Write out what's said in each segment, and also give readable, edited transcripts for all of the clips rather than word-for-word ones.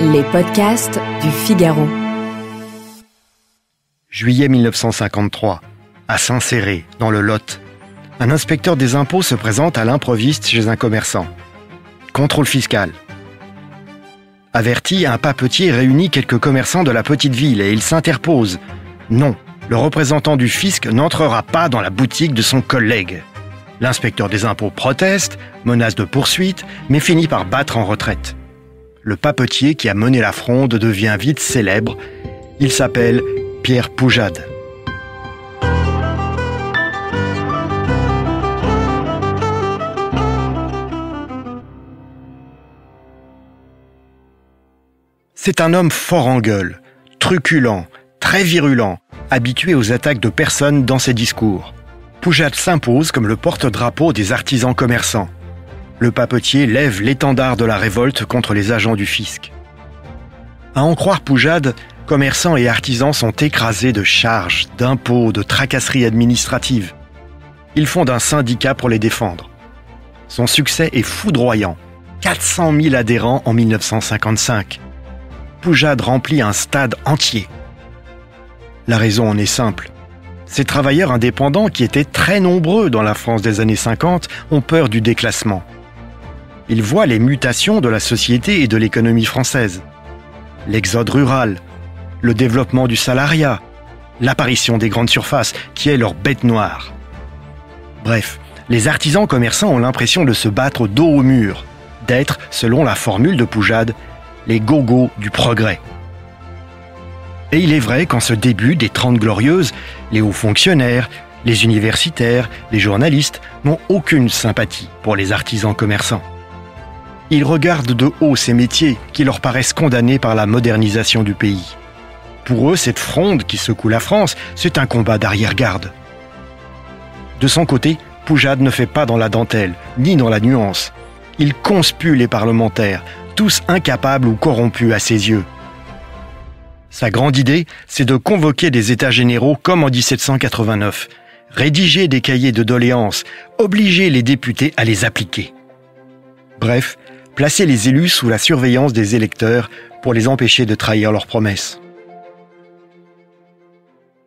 Les podcasts du Figaro. Juillet 1953, à Saint-Céré, dans le Lot. Un inspecteur des impôts se présente à l'improviste chez un commerçant. Contrôle fiscal. Averti, un papetier réunit quelques commerçants de la petite ville et il s'interpose. Non, le représentant du fisc n'entrera pas dans la boutique de son collègue. L'inspecteur des impôts proteste, menace de poursuite, mais finit par battre en retraite. Le papetier qui a mené la fronde devient vite célèbre. Il s'appelle Pierre Poujade. C'est un homme fort en gueule, truculent, très virulent, habitué aux attaques de personnes dans ses discours. Poujade s'impose comme le porte-drapeau des artisans commerçants. Le papetier lève l'étendard de la révolte contre les agents du fisc. À en croire Poujade, commerçants et artisans sont écrasés de charges, d'impôts, de tracasseries administratives. Ils fondent un syndicat pour les défendre. Son succès est foudroyant. 400 000 adhérents en 1955. Poujade remplit un stade entier. La raison en est simple. Ces travailleurs indépendants, qui étaient très nombreux dans la France des années 50, ont peur du déclassement. Ils voient les mutations de la société et de l'économie française. L'exode rural, le développement du salariat, l'apparition des grandes surfaces, qui est leur bête noire. Bref, les artisans commerçants ont l'impression de se battre dos au mur, d'être, selon la formule de Poujade, les gogos du progrès. Et il est vrai qu'en ce début des 30 Glorieuses, les hauts fonctionnaires, les universitaires, les journalistes n'ont aucune sympathie pour les artisans commerçants. Ils regardent de haut ces métiers qui leur paraissent condamnés par la modernisation du pays. Pour eux, cette fronde qui secoue la France, c'est un combat d'arrière-garde. De son côté, Poujade ne fait pas dans la dentelle, ni dans la nuance. Il conspue les parlementaires, tous incapables ou corrompus à ses yeux. Sa grande idée, c'est de convoquer des États généraux comme en 1789, rédiger des cahiers de doléances, obliger les députés à les appliquer. Bref, placer les élus sous la surveillance des électeurs pour les empêcher de trahir leurs promesses.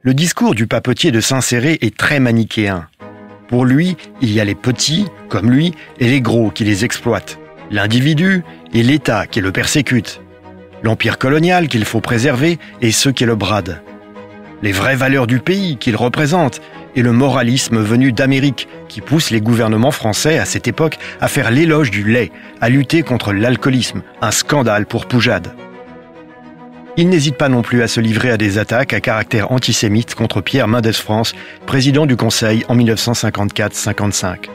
Le discours du papetier de Saint-Céré est très manichéen. Pour lui, il y a les petits, comme lui, et les gros qui les exploitent. L'individu et l'État qui le persécute. L'empire colonial qu'il faut préserver et ceux qui le bradent. Les vraies valeurs du pays qu'il représente et le moralisme venu d'Amérique qui pousse les gouvernements français à cette époque à faire l'éloge du lait, à lutter contre l'alcoolisme, un scandale pour Poujade. Il n'hésite pas non plus à se livrer à des attaques à caractère antisémite contre Pierre Mendès France, président du Conseil en 1954-55.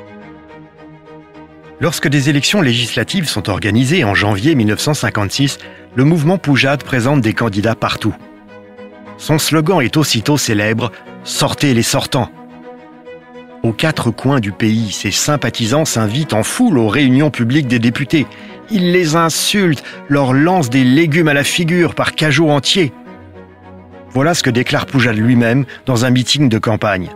Lorsque des élections législatives sont organisées en janvier 1956, le mouvement Poujade présente des candidats partout. Son slogan est aussitôt célèbre « Sortez les sortants ». Aux quatre coins du pays, ses sympathisants s'invitent en foule aux réunions publiques des députés. Ils les insultent, leur lancent des légumes à la figure par cajots entiers. Voilà ce que déclare Poujade lui-même dans un meeting de campagne.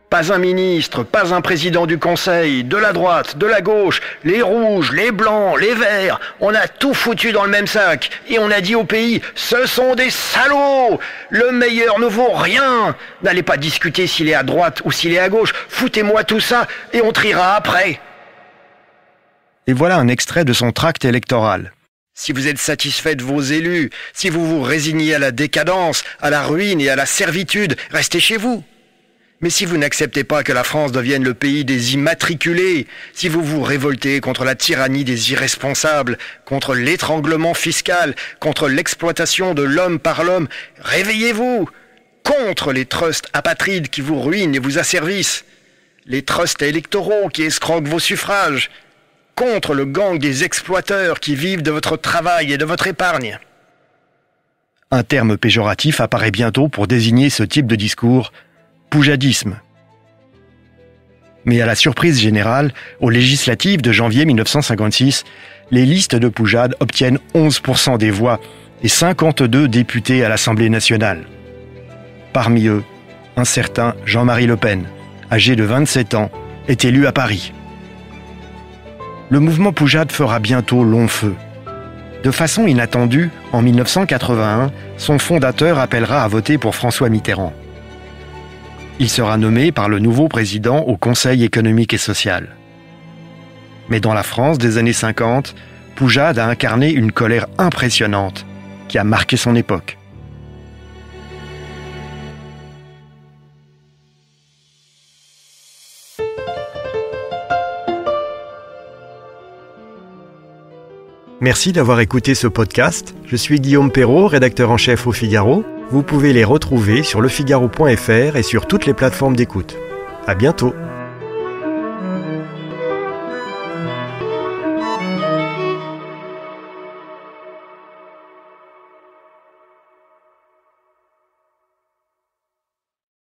Pas un ministre, pas un président du Conseil, de la droite, de la gauche, les rouges, les blancs, les verts, on a tout foutu dans le même sac. Et on a dit au pays, ce sont des salauds, le meilleur ne vaut rien. N'allez pas discuter s'il est à droite ou s'il est à gauche, foutez-moi tout ça et on triera après. Et voilà un extrait de son tract électoral. Si vous êtes satisfait de vos élus, si vous vous résignez à la décadence, à la ruine et à la servitude, restez chez vous. Mais si vous n'acceptez pas que la France devienne le pays des immatriculés, si vous vous révoltez contre la tyrannie des irresponsables, contre l'étranglement fiscal, contre l'exploitation de l'homme par l'homme, réveillez-vous contre les trusts apatrides qui vous ruinent et vous asservissent, les trusts électoraux qui escroquent vos suffrages, contre le gang des exploiteurs qui vivent de votre travail et de votre épargne. Un terme péjoratif apparaît bientôt pour désigner ce type de discours, poujadisme. Mais à la surprise générale, aux législatives de janvier 1956, les listes de Poujade obtiennent 11% des voix et 52 députés à l'Assemblée nationale. Parmi eux, un certain Jean-Marie Le Pen, âgé de 27 ans, est élu à Paris. Le mouvement Poujade fera bientôt long feu. De façon inattendue, en 1981, son fondateur appellera à voter pour François Mitterrand. Il sera nommé par le nouveau président au Conseil économique et social. Mais dans la France des années 50, Poujade a incarné une colère impressionnante qui a marqué son époque. Merci d'avoir écouté ce podcast. Je suis Guillaume Perrault, rédacteur en chef au Figaro. Vous pouvez les retrouver sur lefigaro.fr et sur toutes les plateformes d'écoute. À bientôt.